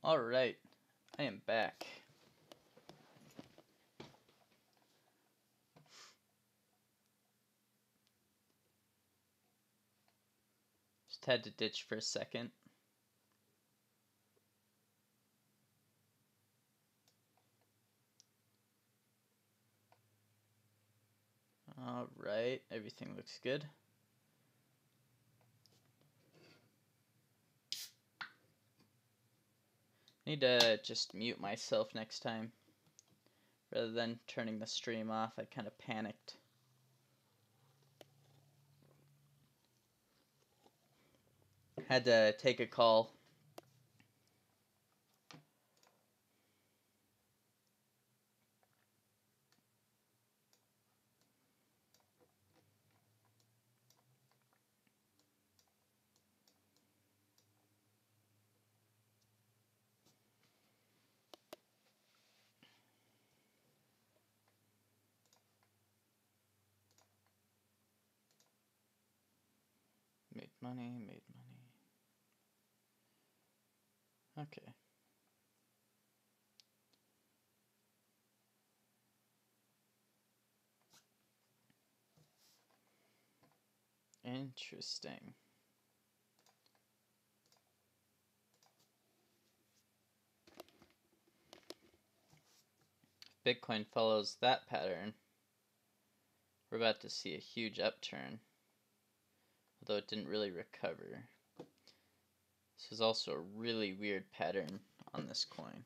Alright, I am back. Just had to ditch for a second. Alright, everything looks good. Need to just mute myself next time. Rather than turning the stream off, I kind of panicked. Had to take a call. Made money. Okay. Interesting. If Bitcoin follows that pattern, we're about to see a huge upturn. Although it didn't really recover. This is also a really weird pattern on this coin.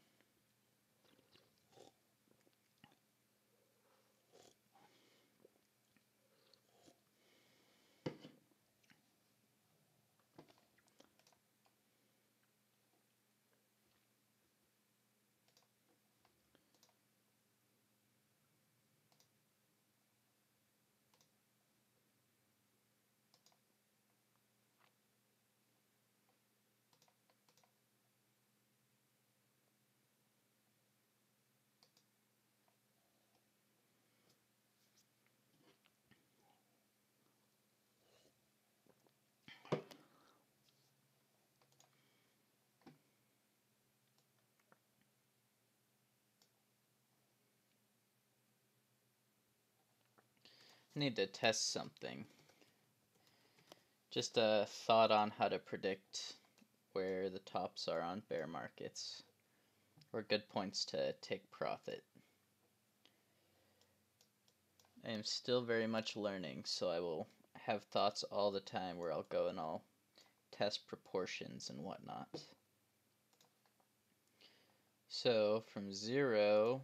Need to test something. Just a thought on how to predict where the tops are on bear markets, or good points to take profit. I am still very much learning, so I will have thoughts all the time where I'll go and I'll test proportions and whatnot. So from 0,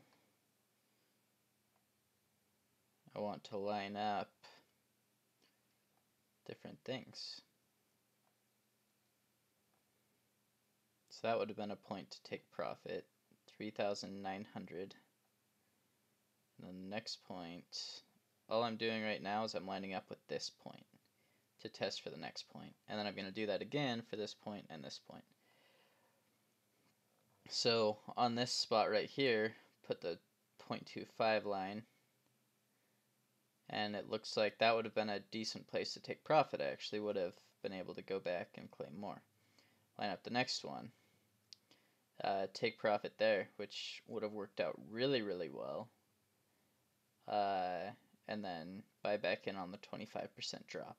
I want to line up different things. So that would have been a point to take profit, 3,900. And then the next point, all I'm doing right now is I'm lining up with this point to test for the next point. And then I'm going to do that again for this point and this point. So on this spot right here, put the 0.25 line. And it looks like that would have been a decent place to take profit. I actually would have been able to go back and claim more. Line up the next one. Take profit there, which would have worked out really, really well. And then buy back in on the 25% drop.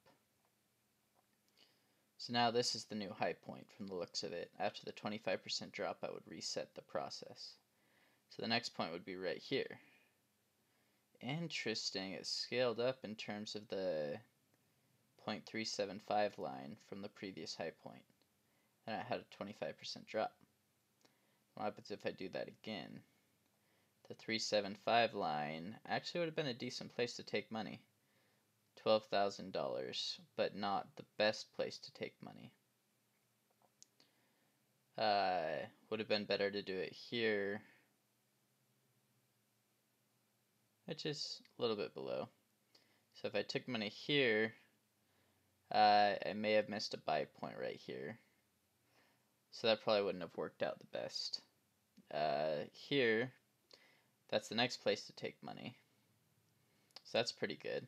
So now this is the new high point from the looks of it. After the 25% drop, I would reset the process. So the next point would be right here. Interesting, it scaled up in terms of the 0.375 line from the previous high point. And it had a 25% drop. What happens if I do that again? The 375 line actually would have been a decent place to take money. $12,000, but not the best place to take money. Would have been better to do it here, which is a little bit below. So if I took money here, I may have missed a buy point right here. So that probably wouldn't have worked out the best. Here, that's the next place to take money. So that's pretty good.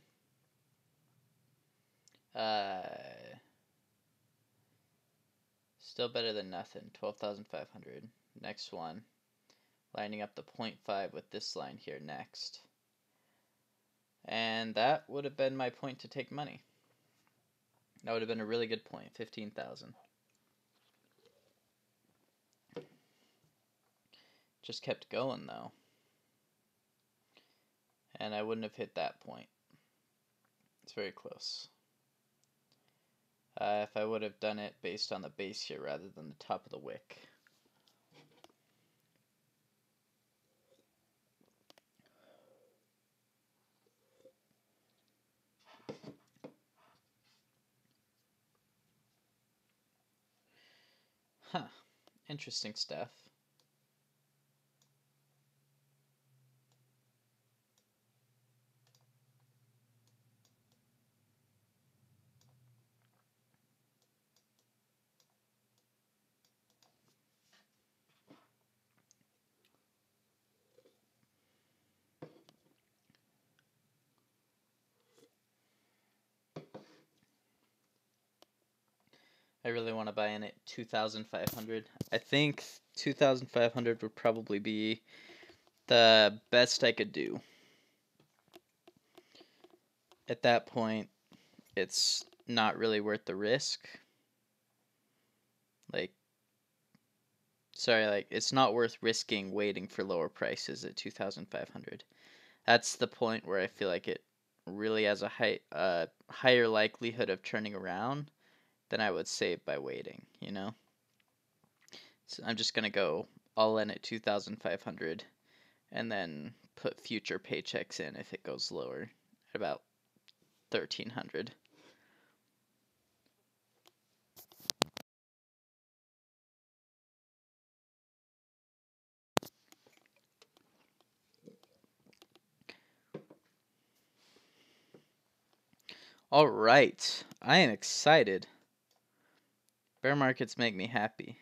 Still better than nothing. 12,500. next one, lining up the 0.5 with this line here next. And that would have been my point to take money. That would have been a really good point, 15,000. Just kept going though. And I wouldn't have hit that point. It's very close. If I would have done it based on the base here rather than the top of the wick. Huh. Interesting stuff. I really want to buy in at 2,500. I think 2,500 would probably be the best I could do. At that point, it's not really worth the risk. Like, it's not worth risking waiting for lower prices at 2,500. That's the point where I feel like it really has a higher likelihood of turning around than I would save by waiting, you know? So I'm just going to go all in at 2,500 and then put future paychecks in if it goes lower at about 1,300. All right, I am excited. Bear markets make me happy.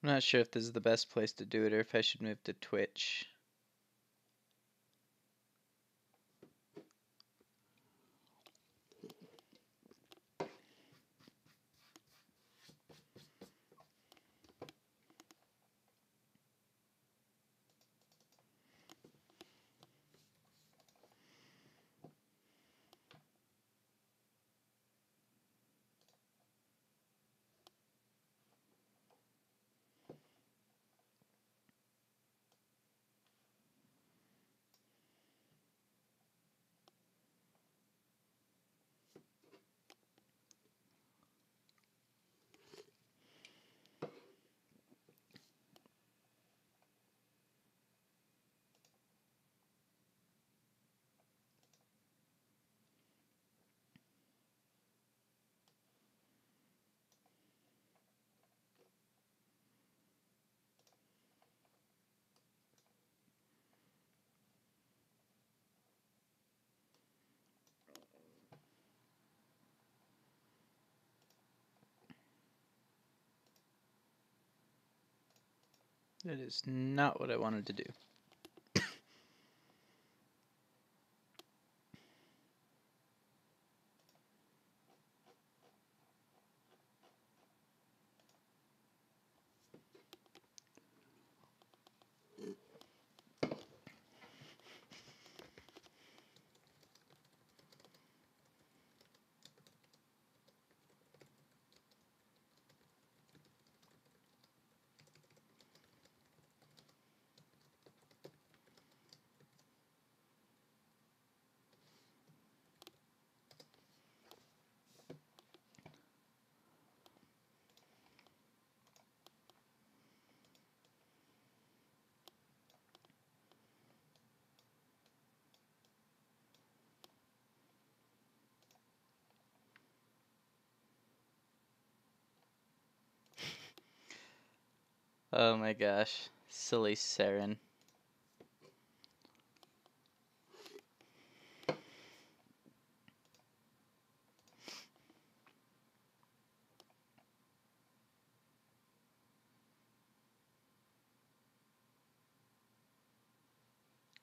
I'm not sure if this is the best place to do it or if I should move to Twitch. That is not what I wanted to do. Oh my gosh. Silly Saren.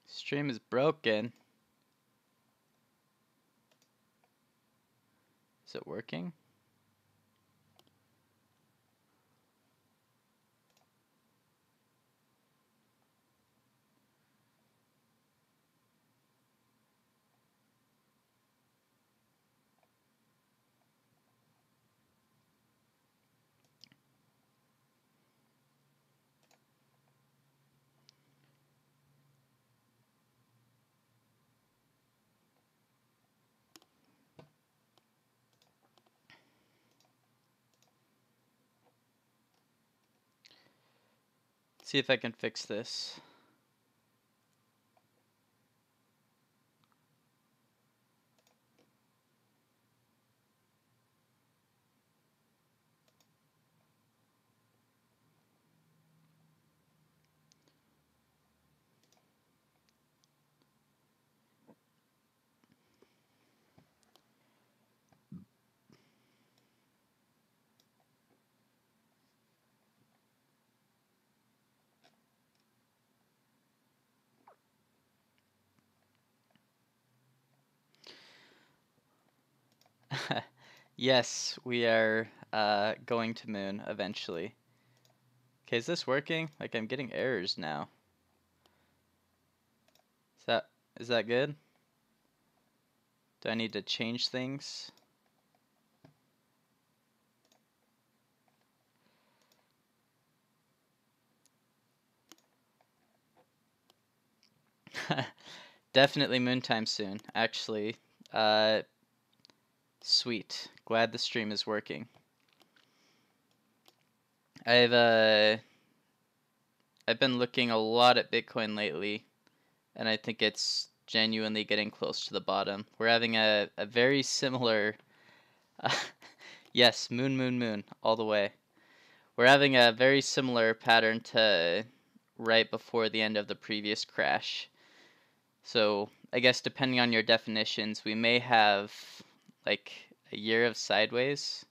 Stream is broken. Is it working? See if I can fix this. Yes, we are going to moon eventually. Okay, is this working? Like I'm getting errors now. Is that is that good? Do I need to change things? Definitely moon time soon. Actually, uh, sweet. Glad the stream is working. I've uh, I've been looking a lot at Bitcoin lately, and I think it's genuinely getting close to the bottom. We're having a very similar, yes, moon, all the way. We're having a very similar pattern to right before the end of the previous crash. So I guess depending on your definitions, we may have like a year of sideways,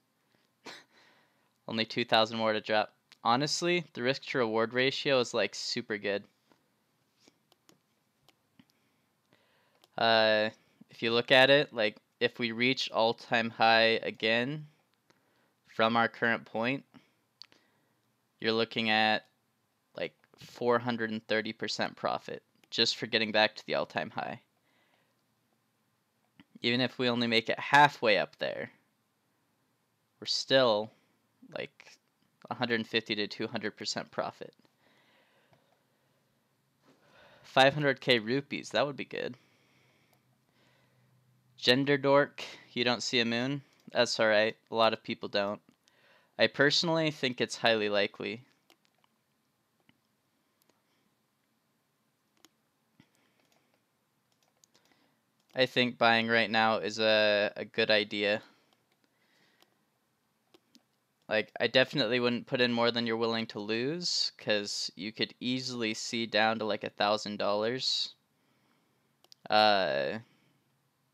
only 2,000 more to drop. Honestly, the risk to reward ratio is like super good. Uh, if you look at it, like if we reach all-time high again from our current point, you're looking at like 430% profit just for getting back to the all-time high. Even if we only make it halfway up there, we're still like 150 to 200% profit. 500k rupees, that would be good. Gender dork, you don't see a moon? That's alright, a lot of people don't. I personally think it's highly likely. I think buying right now is a good idea. Like, I definitely wouldn't put in more than you're willing to lose, because you could easily see down to like $1,000.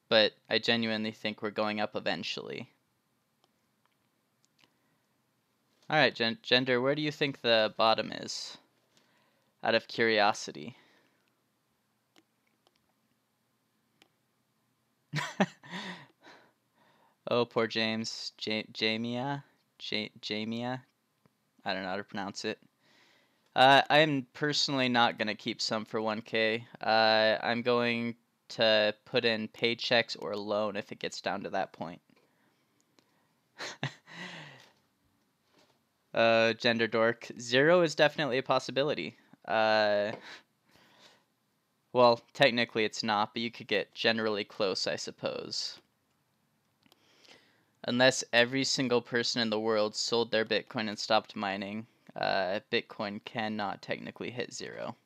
But I genuinely think we're going up eventually. Alright, Gender, where do you think the bottom is? Out of curiosity. Oh, poor James. Jamia? Jamia? I don't know how to pronounce it. I'm personally not going to keep some for 1K. I'm going to put in paychecks or loan if it gets down to that point. Gender dork. 0 is definitely a possibility. Well, technically it's not, but you could get generally close, I suppose. Unless every single person in the world sold their Bitcoin and stopped mining, Bitcoin cannot technically hit 0.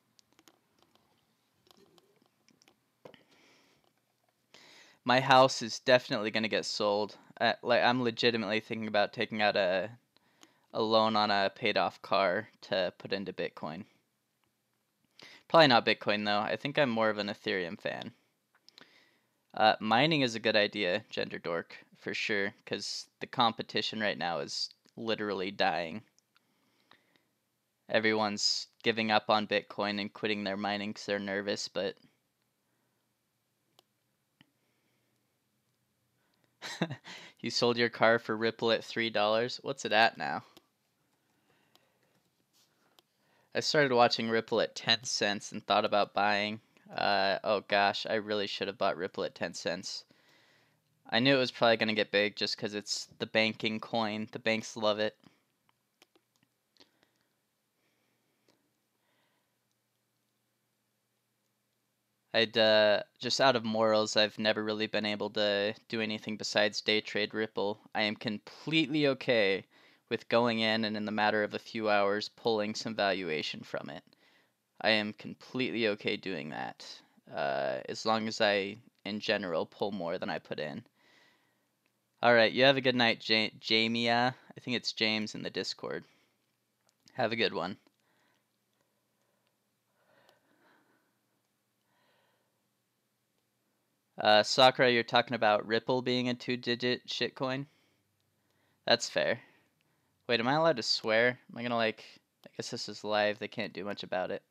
My house is definitely going to get sold. Like I'm legitimately thinking about taking out a a loan on a paid off car to put into Bitcoin. Probably not Bitcoin though. I think I'm more of an Ethereum fan. Mining is a good idea, Gender Dork, for sure, because the competition right now is literally dying. Everyone's giving up on Bitcoin and quitting their mining because they're nervous, but you sold your car for Ripple at $3. What's it at now? I started watching Ripple at 10 cents and thought about buying. Oh gosh, I really should have bought Ripple at 10 cents. I knew it was probably going to get big just because it's the banking coin. The banks love it. Just out of morals, I've never really been able to do anything besides day trade Ripple. I am completely okay with going in and in the matter of a few hours pulling some valuation from it. I am completely okay doing that, as long as I, in general, pull more than I put in. All right, you have a good night, Jamia. I think it's James in the Discord. Have a good one. Sakura, you're talking about Ripple being a 2-digit shitcoin? That's fair. Wait, am I allowed to swear? Am I gonna I guess this is live, they can't do much about it.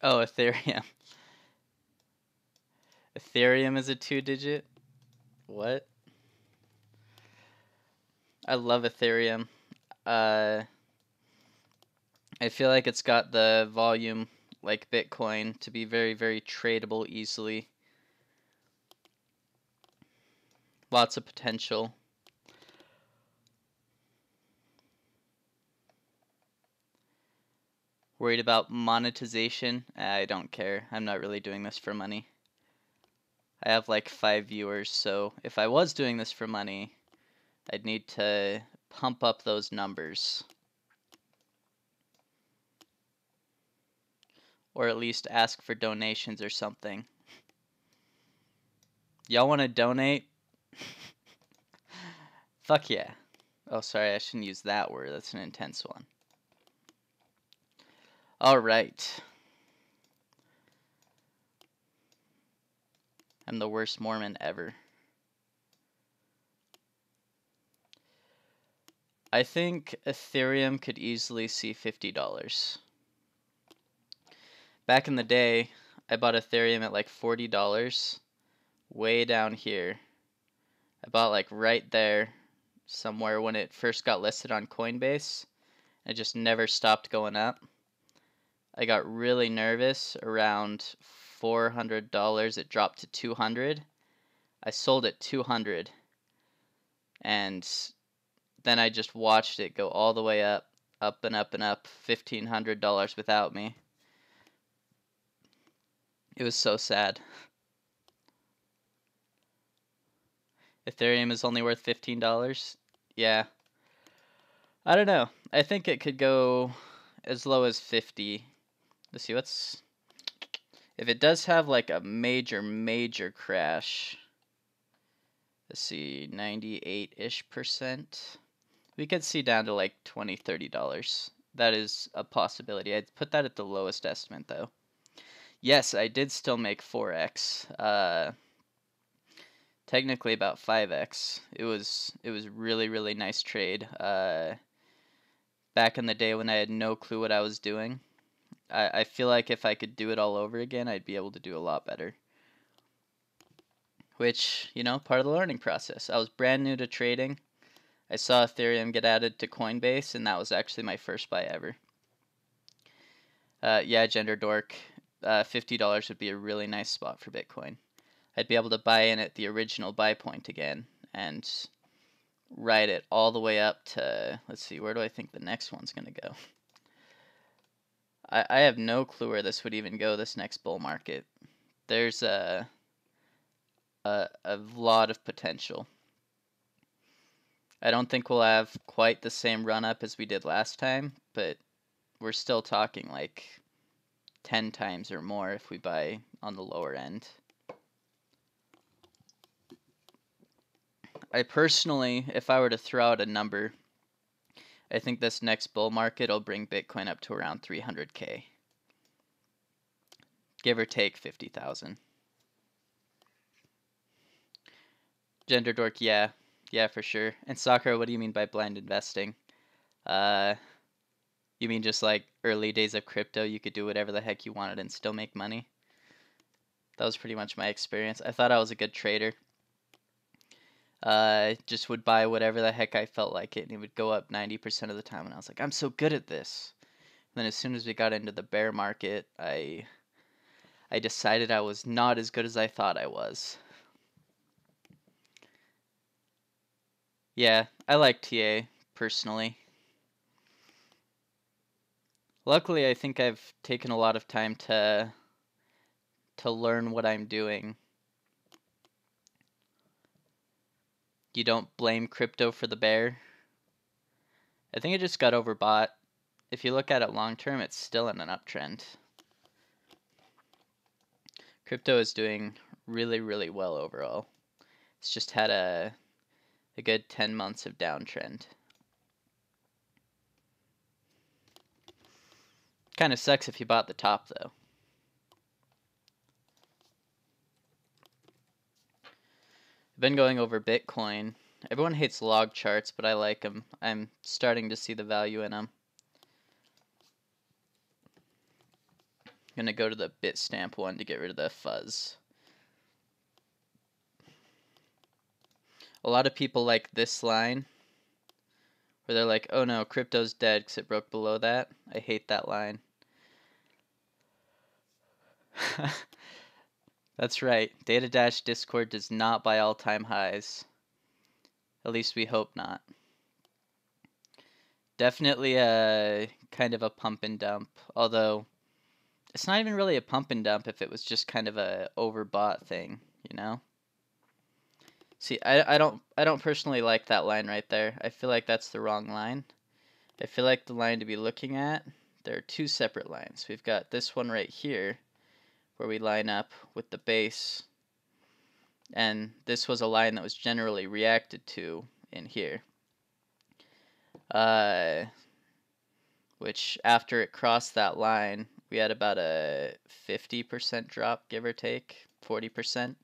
Oh, Ethereum. Ethereum is a 2-digit? What? I love Ethereum. I feel like it's got the volume like Bitcoin to be very, very tradable easily. Lots of potential. Worried about monetization? I don't care. I'm not really doing this for money. I have like 5 viewers, so if I was doing this for money, I'd need to pump up those numbers. Or at least ask for donations or something. Y'all want to donate? Fuck yeah. Oh, sorry, I shouldn't use that word. That's an intense one. All right. I'm the worst Mormon ever. I think Ethereum could easily see $50. Back in the day, I bought Ethereum at like $40, way down here. I bought like right there, somewhere when it first got listed on Coinbase. It just never stopped going up. I got really nervous around $400. It dropped to 200. I sold at 200, and then I just watched it go all the way up, up and up and up, $1,500 without me. It was so sad. Ethereum is only worth $15. Yeah. I don't know. I think it could go as low as 50. Let's see, if it does have like a major crash. Let's see, 98-ish%. We could see down to like $20, $30. That is a possibility. I'd put that at the lowest estimate though. Yes, I did still make 4x. Technically about 5x. It was really nice trade. Back in the day when I had no clue what I was doing. I feel like if I could do it all over again, I'd be able to do a lot better. Which, part of the learning process. I was brand new to trading. I saw Ethereum get added to Coinbase, and that was actually my first buy ever. Yeah, Gender Dork. $50 would be a really nice spot for Bitcoin. I'd be able to buy in at the original buy point again and ride it all the way up to, let's see, where do I think the next one's going to go? I have no clue where this would even go, this next bull market. There's a lot of potential. I don't think we'll have quite the same run up as we did last time, but we're still talking like 10 times or more if we buy on the lower end. I personally, if I were to throw out a number, I think this next bull market will bring Bitcoin up to around 300K. Give or take 50,000. Gender dork, yeah. Yeah, for sure. And Sakura, what do you mean by blind investing? You mean just like early days of crypto, you could do whatever the heck you wanted and still make money? That was pretty much my experience. I thought I was a good trader. Just would buy whatever the heck I felt like it, and it would go up 90% of the time, and I was like, I'm so good at this. And then as soon as we got into the bear market, I decided I was not as good as I thought I was. Yeah, I like TA personally. Luckily, I think I've taken a lot of time to learn what I'm doing. You don't blame crypto for the bear. I think it just got overbought. If you look at it long term, it's still in an uptrend. Crypto is doing really, really well overall. It's just had a good 10 months of downtrend. Kind of sucks if you bought the top, though. I've been going over Bitcoin. Everyone hates log charts, but I like them. I'm starting to see the value in them. I'm going to go to the Bitstamp one to get rid of the fuzz. A lot of people like this line, where they're like, oh no, crypto's dead because it broke below that. I hate that line. That's right. Data Dash Discord does not buy all-time highs. At least we hope not. Definitely a kind of a pump and dump. Although it's not even really a pump and dump if it was just kind of a overbought thing, you know? See, I don't personally like that line right there. I feel like that's the wrong line. I feel like the line to be looking at, there are two separate lines. We've got this one right here where we line up with the base, and this was a line that was generally reacted to in here. Which after it crossed that line, we had about a 50% drop, give or take, 40%.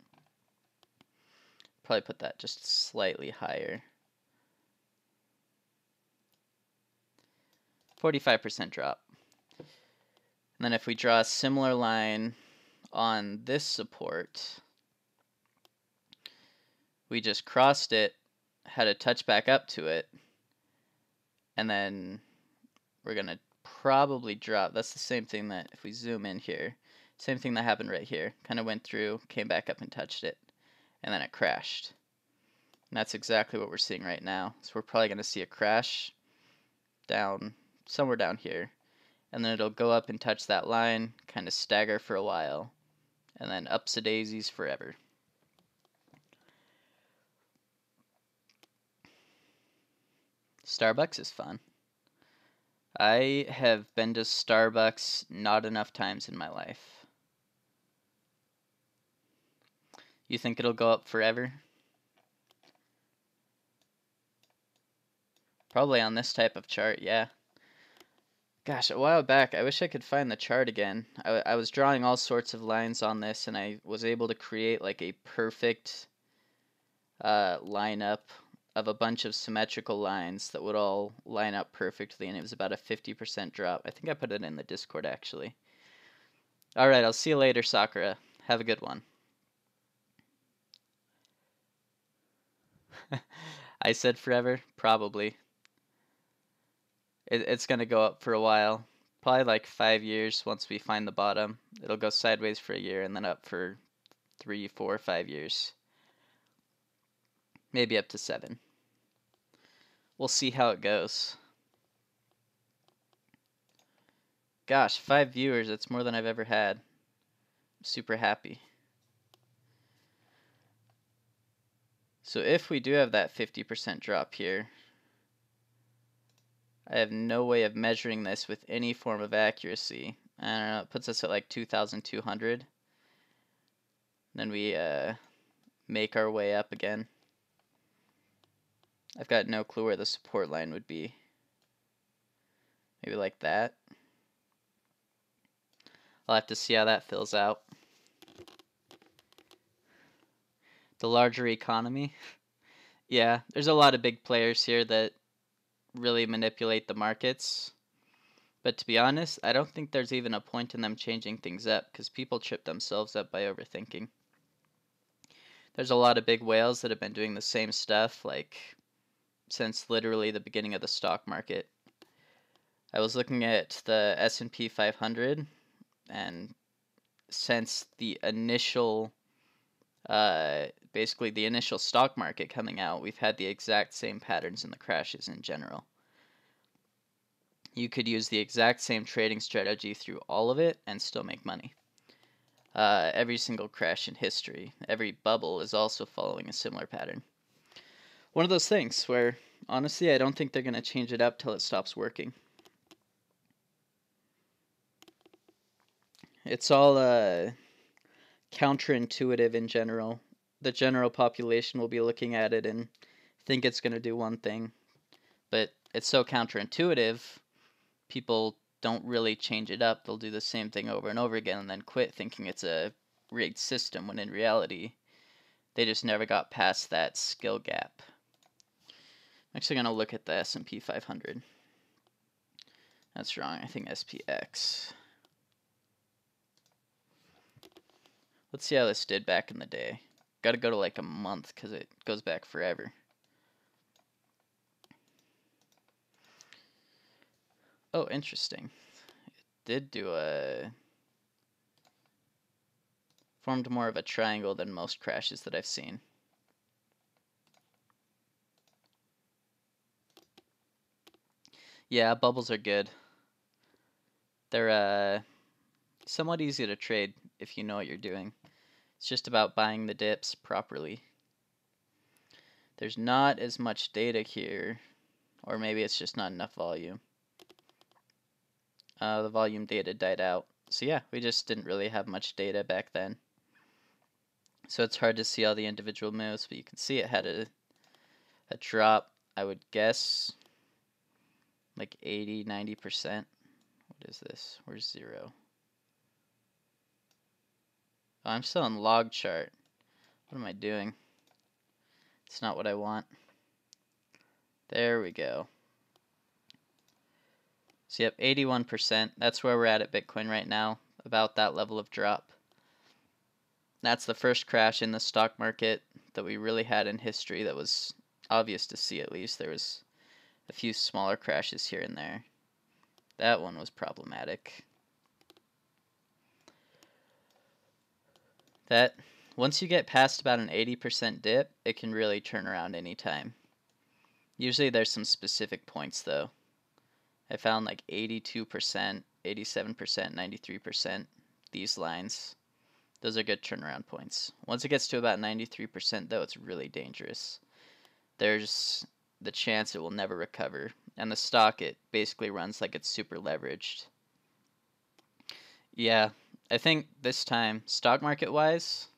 Probably put that just slightly higher. 45% drop. And then if we draw a similar line on this support, we just crossed it, had a touch back up to it, and then we're going to probably drop. That's the same thing that, if we zoom in here, same thing that happened right here. Kind of went through, came back up and touched it, and then it crashed. And that's exactly what we're seeing right now. So we're probably going to see a crash down, somewhere down here. And then it'll go up and touch that line, kind of stagger for a while, and then ups-a-daisies forever. Starbucks is fun. I have been to Starbucks not enough times in my life. You think it'll go up forever? Probably on this type of chart, yeah. Gosh, a while back, I wish I could find the chart again. I was drawing all sorts of lines on this, and I was able to create like a perfect lineup of a bunch of symmetrical lines that would all line up perfectly, and it was about a 50% drop. I think I put it in the Discord, actually. Alright, I'll see you later, Sakura. Have a good one. I said forever? Probably. It's going to go up for a while. Probably like 5 years once we find the bottom. It'll go sideways for a year and then up for 3, 4, 5 years. Maybe up to 7. We'll see how it goes. Gosh, 5 viewers, that's more than I've ever had. I'm super happy. So if we do have that 50% drop here, I have no way of measuring this with any form of accuracy. I don't know, it puts us at like 2,200. Then we make our way up again. I've got no clue where the support line would be. Maybe like that. I'll have to see how that fills out. The larger economy. Yeah, there's a lot of big players here that really manipulate the markets. But to be honest, I don't think there's even a point in them changing things up because people trip themselves up by overthinking. There's a lot of big whales that have been doing the same stuff like since literally the beginning of the stock market. I was looking at the S&P 500, and since the initial basically the initial stock market coming out, we've had the exact same patterns in the crashes in general. You could use the exact same trading strategy through all of it and still make money. Every single crash in history, every bubble is also following a similar pattern. One of those things where, honestly, I don't think they're going to change it up till it stops working. It's all counterintuitive in general. The general population will be looking at it and think it's going to do one thing, but it's so counterintuitive, people don't really change it up. They'll do the same thing over and over again and then quit thinking it's a rigged system when in reality they just never got past that skill gap. I'm actually going to look at the S&P 500. That's wrong. I think SPX. Let's see how this did back in the day. Got to go to like a month because it goes back forever. Oh, interesting. It did do formed more of a triangle than most crashes that I've seen. Yeah, bubbles are good. They're somewhat easy to trade if you know what you're doing. It's just about buying the dips properly. There's not as much data here, or maybe it's just not enough volume. The volume data died out. So yeah, we just didn't really have much data back then. So it's hard to see all the individual moves, but you can see it had a drop, I would guess, like 80, 90%. What is this? Where's 0? Oh, I'm still in log chart. What am I doing? It's not what I want. There we go. So yep, 81%. That's where we're at Bitcoin right now, about that level of drop. That's the first crash in the stock market that we really had in history that was obvious to see, at least. There was a few smaller crashes here and there. That one was problematic. That, once you get past about an 80% dip, it can really turn around anytime. Usually there's some specific points though. I found like 82%, 87%, 93%, these lines. Those are good turnaround points. Once it gets to about 93% though, it's really dangerous. There's the chance it will never recover. And the stock, it basically runs like it's super leveraged. Yeah, I think this time, stock market wise,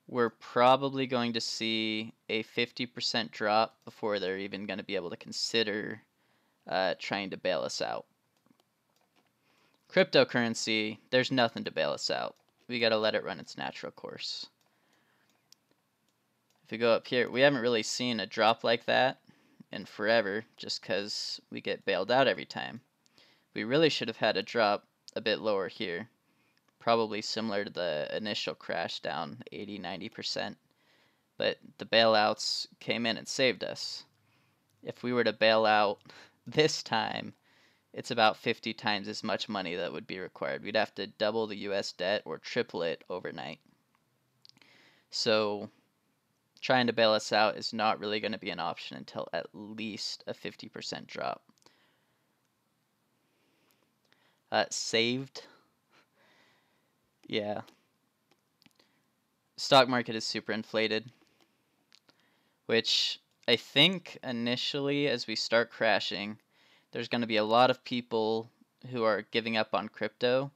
we're probably going to see a 50% drop before they're even going to be able to consider trying to bail us out. Cryptocurrency, there's nothing to bail us out. We got to let it run its natural course. If we go up here, we haven't really seen a drop like that in forever just because we get bailed out every time. We really should have had a drop a bit lower here. Probably similar to the initial crash down 80, 90%. But the bailouts came in and saved us. If we were to bail out this time, it's about 50 times as much money that would be required. We'd have to double the US debt or triple it overnight. So trying to bail us out is not really going to be an option until at least a 50% drop. Saved. Yeah. Stock market is super inflated, which I think initially as we start crashing, there's going to be a lot of people who are giving up on crypto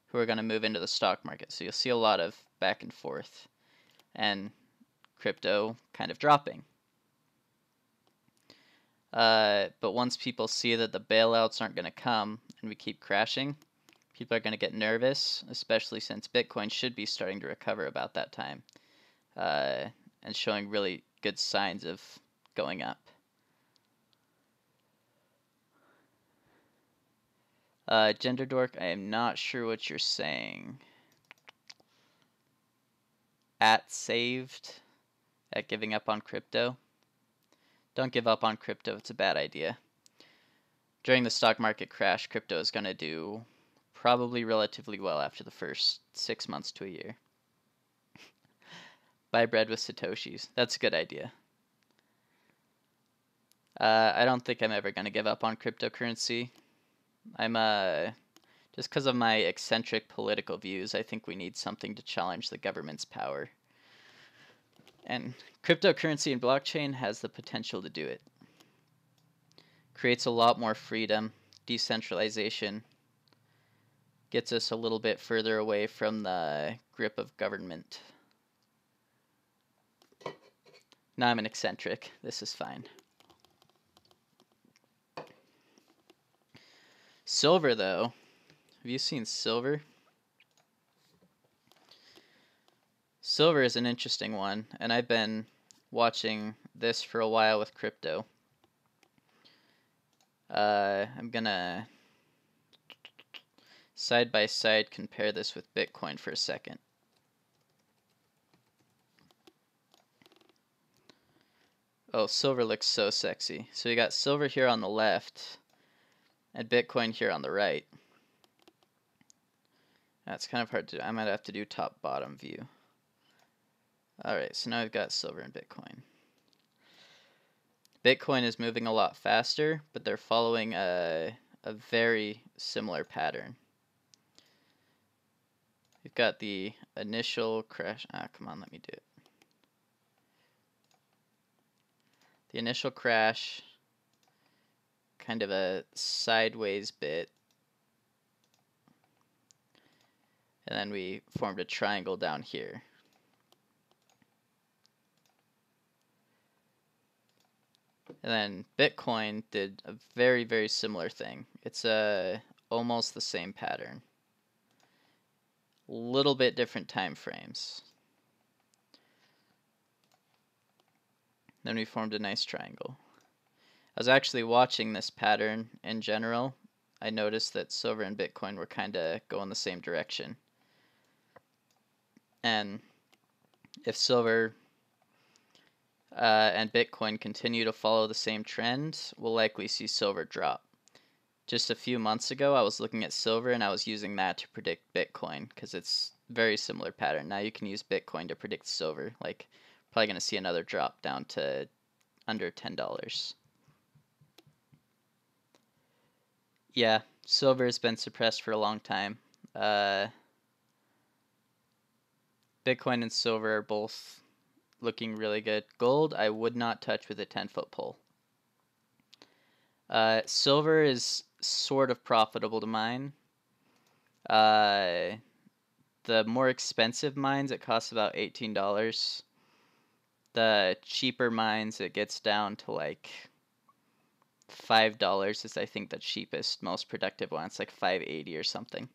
who are going to move into the stock market. So you'll see a lot of back and forth and crypto kind of dropping. But once people see that the bailouts aren't going to come and we keep crashing, people are going to get nervous, especially since Bitcoin should be starting to recover about that time, and showing really good signs of going up. Gender Dork, I am not sure what you're saying. Saved at giving up on crypto. Don't give up on crypto, it's a bad idea. During the stock market crash, crypto is going to do probably relatively well after the first 6 months to a year. Buy bread with Satoshis. That's a good idea. I don't think I'm ever going to give up on cryptocurrency. I'm just because of my eccentric political views, I think we need something to challenge the government's power. And cryptocurrency and blockchain has the potential to do it. Creates a lot more freedom, decentralization, gets us a little bit further away from the grip of government. Now I'm an eccentric. This is fine. Silver, though. Have you seen silver? Silver is an interesting one, and I've been watching this for a while with crypto. I'm gonna side by side compare this with Bitcoin for a second. Oh, silver looks so sexy. So you got silver here on the left and Bitcoin here on the right. That's kind of hard to do. I might have to do top bottom view. Alright, so now we've got silver and Bitcoin. Bitcoin is moving a lot faster, but they're following a very similar pattern. We've got the initial crash. Come on, let me do it. The initial crash, kind of a sideways bit, and then we formed a triangle down here. And then Bitcoin did a very, very similar thing. It's almost the same pattern. Little bit different time frames. Then we formed a nice triangle. I was actually watching this pattern in general. I noticed that silver and Bitcoin were kind of going the same direction. And if silver and Bitcoin continue to follow the same trend, we'll likely see silver drop. Just a few months ago, I was looking at silver and I was using that to predict Bitcoin because it's very similar pattern. Now you can use Bitcoin to predict silver. Like, probably going to see another drop down to under $10. Yeah, silver has been suppressed for a long time. Bitcoin and silver are both looking really good. Gold, I would not touch with a 10-foot pole. Silver is sort of profitable to mine. The more expensive mines, it costs about $18. The cheaper mines, it gets down to like $5 is I think the cheapest, most productive one. It's like $5.80 or something.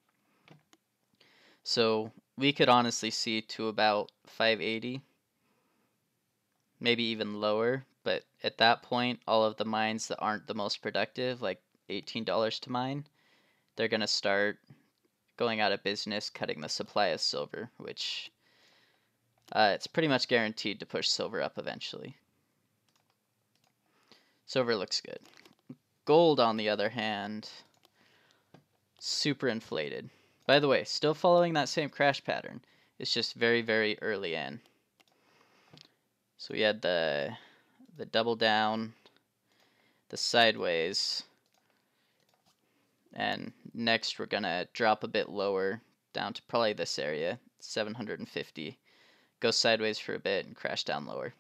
So we could honestly see to about $5.80, maybe even lower. But at that point, all of the mines that aren't the most productive, like $18 to mine, they're gonna start going out of business, cutting the supply of silver, which it's pretty much guaranteed to push silver up eventually. Silver looks good. Gold, on the other hand, super inflated. By the way, still following that same crash pattern. It's just very, very early in. So we had the double down, the sideways, and next we're gonna drop a bit lower down to probably this area, 750. Go sideways for a bit and crash down lower.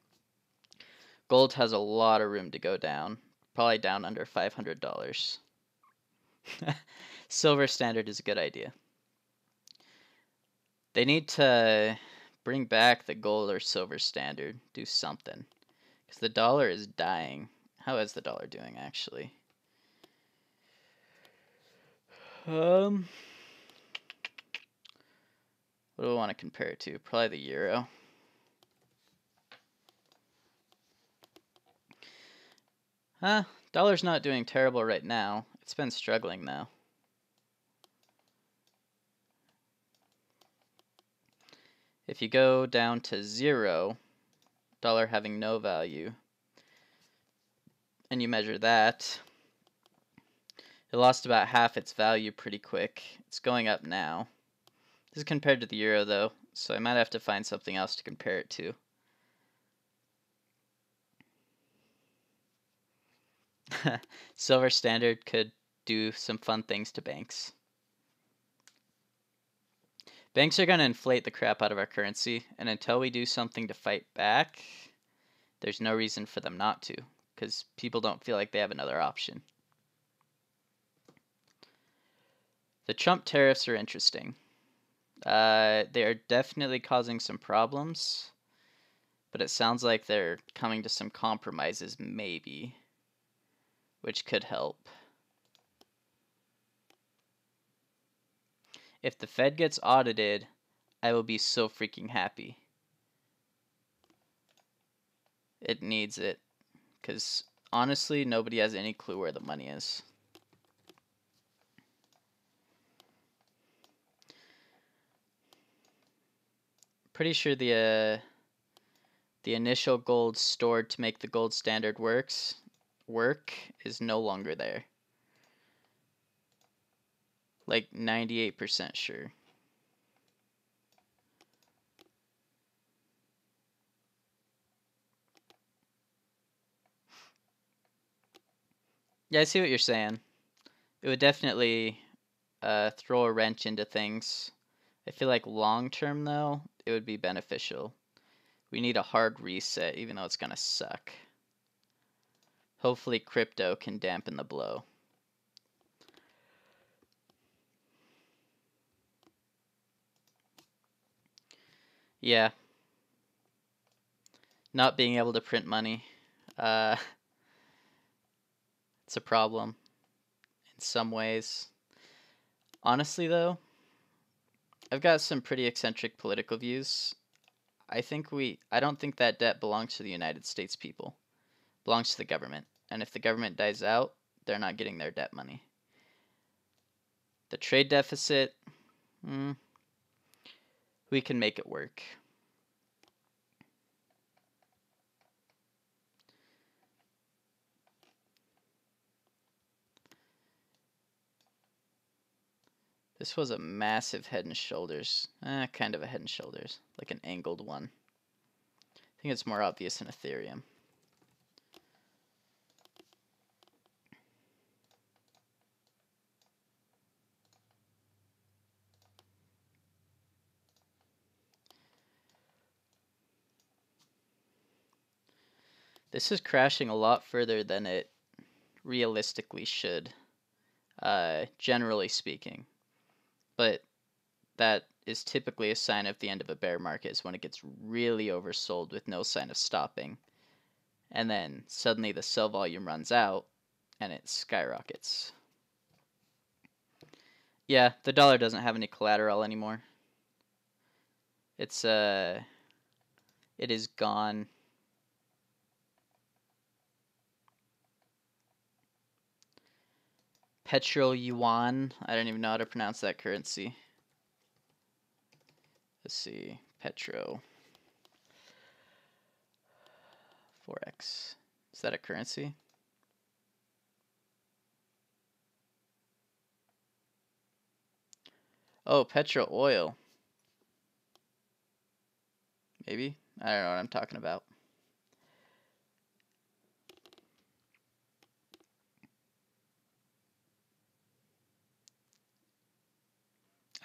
Gold has a lot of room to go down, probably down under $500. Silver standard is a good idea. They need to bring back the gold or silver standard, do something, because the dollar is dying. How is the dollar doing, actually? What do I want to compare it to? Probably the euro. Dollar's not doing terrible right now. It's been struggling though. If you go down to 0, dollar having no value, and you measure that, it lost about half its value pretty quick. It's going up now. This is compared to the euro though, so I might have to find something else to compare it to. Silver Standard could do some fun things to banks. Banks are going to inflate the crap out of our currency, and until we do something to fight back, there's no reason for them not to, because people don't feel like they have another option. The Trump tariffs are interesting. They are definitely causing some problems, but it sounds like they're coming to some compromises, maybe, which could help. If the Fed gets audited, I will be so freaking happy. It needs it, because honestly, nobody has any clue where the money is. Pretty sure the initial gold stored to make the gold standard work is no longer there. Like 98% sure. Yeah, I see what you're saying. It would definitely throw a wrench into things. I feel like long term though, it would be beneficial. We need a hard reset, even though it's gonna suck. Hopefully crypto can dampen the blow. Yeah. Not being able to print money. It's a problem in some ways. Honestly though, I've got some pretty eccentric political views. I don't think that debt belongs to the United States people. It belongs to the government. And if the government dies out, they're not getting their debt money. The trade deficit, we can make it work. This was a massive Head and Shoulders. Kind of a Head and Shoulders, like an angled one. I think it's more obvious in Ethereum. This is crashing a lot further than it realistically should, generally speaking. But that is typically a sign of the end of a bear market, is when it gets really oversold with no sign of stopping. And then suddenly the sell volume runs out and it skyrockets. Yeah, the dollar doesn't have any collateral anymore. It is gone. Petro Yuan. I don't even know how to pronounce that currency. Let's see. Petro. Forex. Is that a currency? Oh, Petro Oil. Maybe? I don't know what I'm talking about.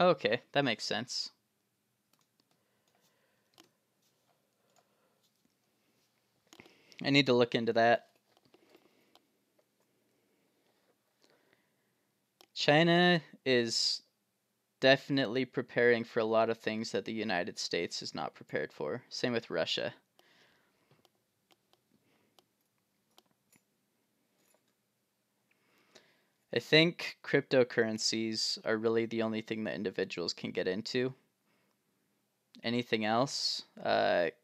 Okay, that makes sense. I need to look into that. China is definitely preparing for a lot of things that the United States is not prepared for. Same with Russia. I think cryptocurrencies are really the only thing that individuals can get into. Anything else,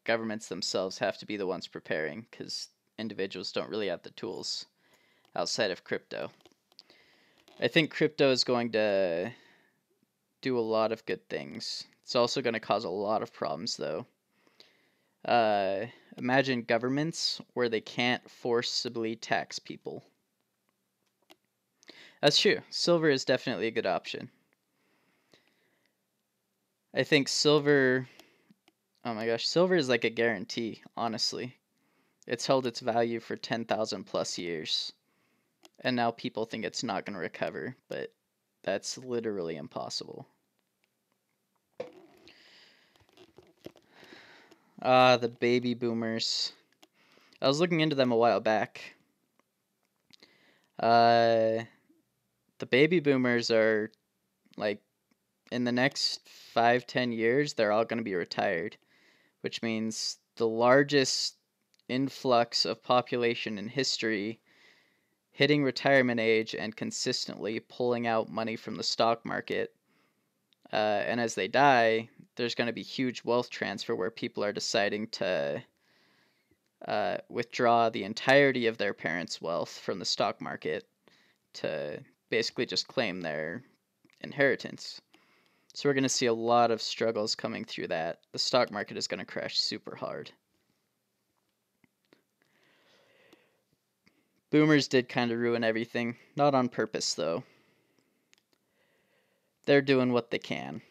governments themselves have to be the ones preparing because individuals don't really have the tools outside of crypto. I think crypto is going to do a lot of good things. It's also going to cause a lot of problems, though. Imagine governments where they can't forcibly tax people. That's true. Silver is definitely a good option. I think silver, oh my gosh, silver is like a guarantee, honestly. It's held its value for 10,000 plus years. And now people think it's not going to recover, but that's literally impossible. The baby boomers. I was looking into them a while back. The baby boomers are like in the next 5-10 years, they're all going to be retired, which means the largest influx of population in history hitting retirement age and consistently pulling out money from the stock market. And as they die, there's going to be huge wealth transfer where people are deciding to withdraw the entirety of their parents' wealth from the stock market to basically just claim their inheritance. So we're going to see a lot of struggles coming through that. The stock market is going to crash super hard. Boomers did kind of ruin everything. Not on purpose, though. They're doing what they can.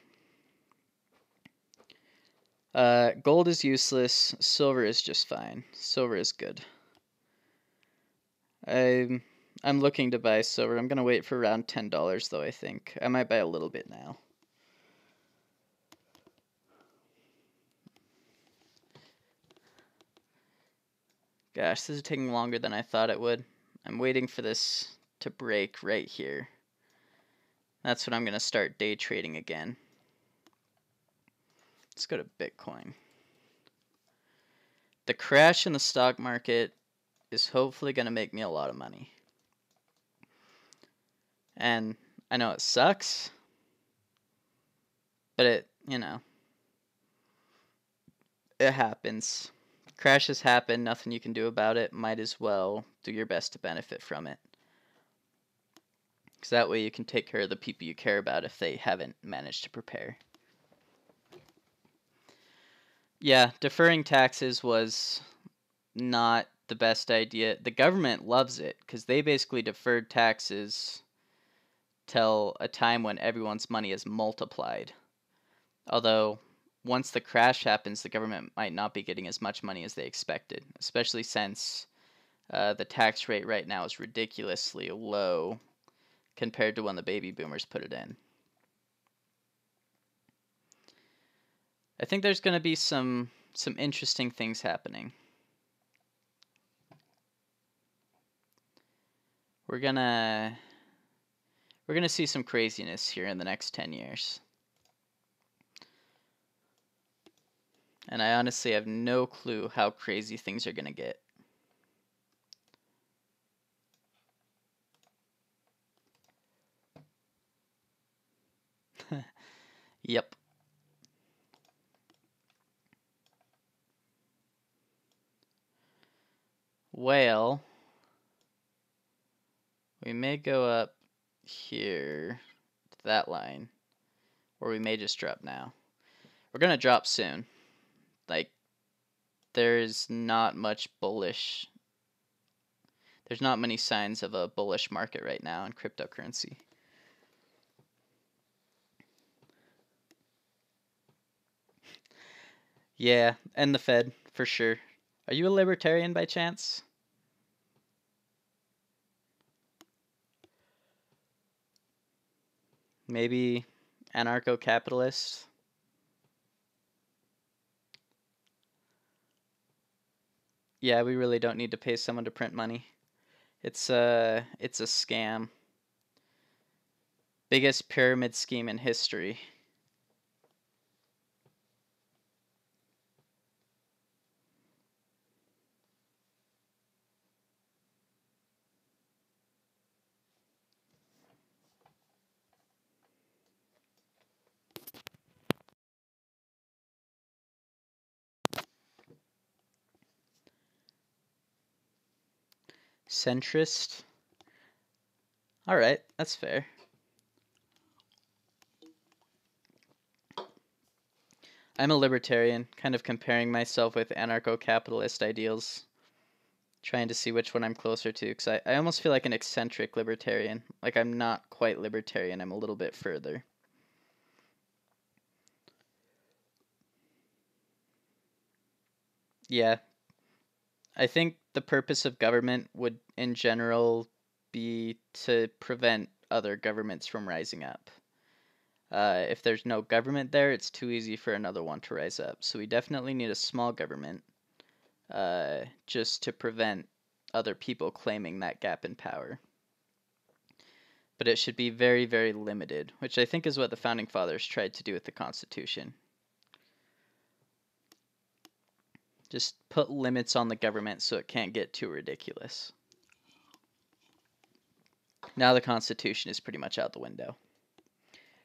Gold is useless. Silver is just fine. Silver is good. I'm looking to buy silver. I'm going to wait for around $10, though, I think. I might buy a little bit now. Gosh, this is taking longer than I thought it would. I'm waiting for this to break right here. That's when I'm going to start day trading again. Let's go to Bitcoin. The crash in the stock market is hopefully going to make me a lot of money. And I know it sucks, but it happens. Crashes happen, nothing you can do about it. Might as well do your best to benefit from it. Because that way you can take care of the people you care about if they haven't managed to prepare. Yeah, deferring taxes was not the best idea. The government loves it because they basically deferred taxes till a time when everyone's money is multiplied. Although, once the crash happens, the government might not be getting as much money as they expected, especially since the tax rate right now is ridiculously low compared to when the baby boomers put it in. I think there's going to be some interesting things happening. We're gonna see some craziness here in the next 10 years. And I honestly have no clue how crazy things are going to get. Yep. Well, we may go up here to that line, or we may just drop now. We're going to drop soon. Like, there's not much bullish. There's not many signs of a bullish market right now in cryptocurrency. Yeah, and the Fed, for sure. Are you a libertarian by chance? Maybe anarcho-capitalist? Yeah, we really don't need to pay someone to print money. It's a scam. Biggest pyramid scheme in history. Centrist. Alright, that's fair. I'm a libertarian, kind of comparing myself with anarcho-capitalist ideals, trying to see which one I'm closer to, because I almost feel like an eccentric libertarian. Like, I'm not quite libertarian, I'm a little bit further. Yeah. I think the purpose of government would, in general, be to prevent other governments from rising up. If there's no government there, it's too easy for another one to rise up. So we definitely need a small government, just to prevent other people claiming that gap in power. But it should be very, very limited, which I think is what the Founding Fathers tried to do with the Constitution. Just put limits on the government so it can't get too ridiculous. Now the Constitution is pretty much out the window.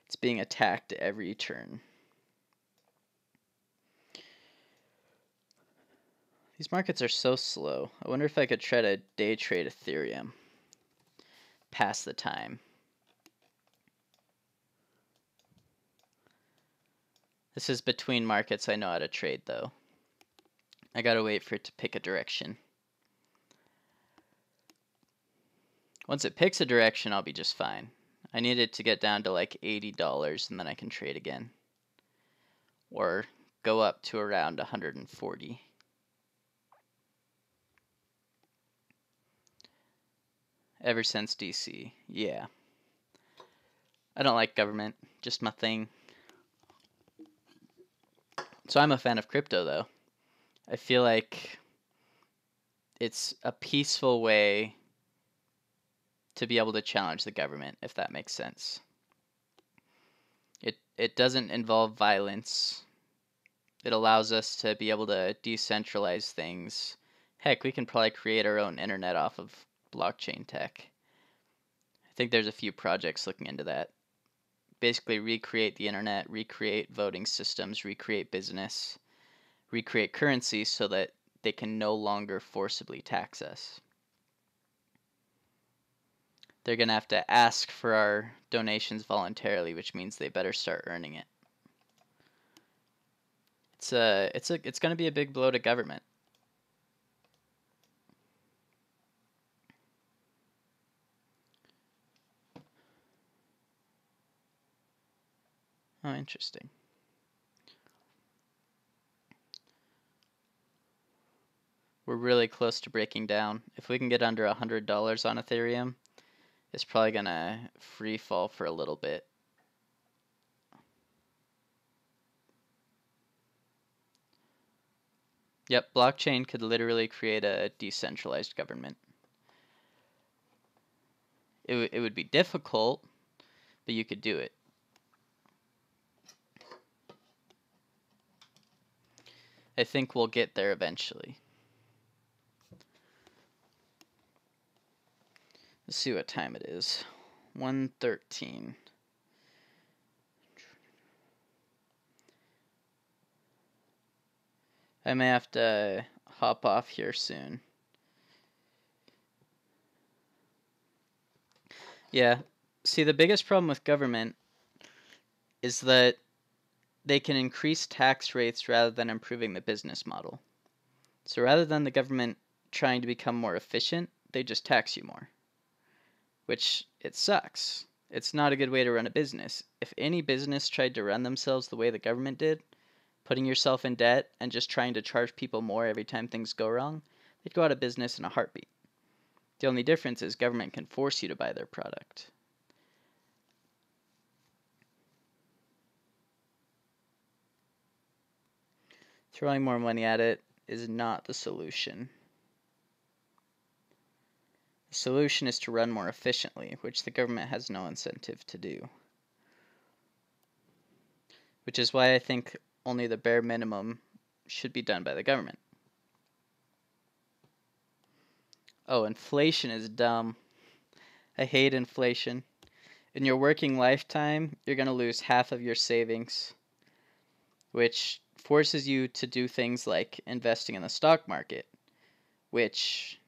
It's being attacked every turn. These markets are so slow. I wonder if I could try to day trade Ethereum. Pass the time. This is between markets I know how to trade though. I gotta wait for it to pick a direction. Once it picks a direction, I'll be just fine. I need it to get down to like $80 and then I can trade again. Or go up to around 140. Ever since DC, yeah. I don't like government, just my thing. So I'm a fan of crypto though. I feel like it's a peaceful way to be able to challenge the government, if that makes sense. It doesn't involve violence. It allows us to be able to decentralize things. Heck, we can probably create our own internet off of blockchain tech. I think there's a few projects looking into that. Basically recreate the internet, recreate voting systems, recreate business, recreate currency so that they can no longer forcibly tax us. They're going to have to ask for our donations voluntarily, which means they better start earning it. It's going to be a big blow to government. Oh, interesting. We're really close to breaking down. If we can get under $100 on Ethereum, it's probably going to free fall for a little bit. Yep, blockchain could literally create a decentralized government. It would be difficult, but you could do it. I think we'll get there eventually. Let's see what time it is. 1:13. I may have to hop off here soon. Yeah. See, the biggest problem with government is that they can increase tax rates rather than improving the business model. So rather than the government trying to become more efficient, they just tax you more. Which, it sucks. It's not a good way to run a business. If any business tried to run themselves the way the government did, putting yourself in debt and just trying to charge people more every time things go wrong, they'd go out of business in a heartbeat. The only difference is government can force you to buy their product. Throwing more money at it is not the solution. The solution is to run more efficiently, which the government has no incentive to do. Which is why I think only the bare minimum should be done by the government. Oh, inflation is dumb. I hate inflation. In your working lifetime, you're going to lose half of your savings, which forces you to do things like investing in the stock market, which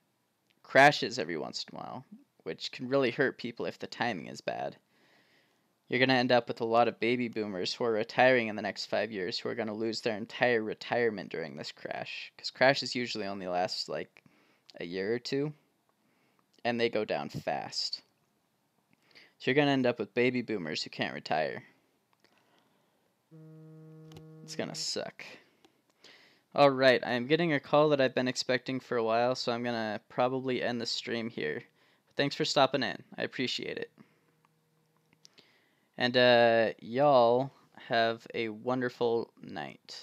crashes every once in a while, which can really hurt people if the timing is bad. You're going to end up with a lot of baby boomers who are retiring in the next 5 years who are going to lose their entire retirement during this crash. Because crashes usually only last like a year or two, and they go down fast. So you're going to end up with baby boomers who can't retire. It's going to suck. Alright, I'm getting a call that I've been expecting for a while, so I'm going to probably end the stream here. Thanks for stopping in. I appreciate it. And y'all have a wonderful night.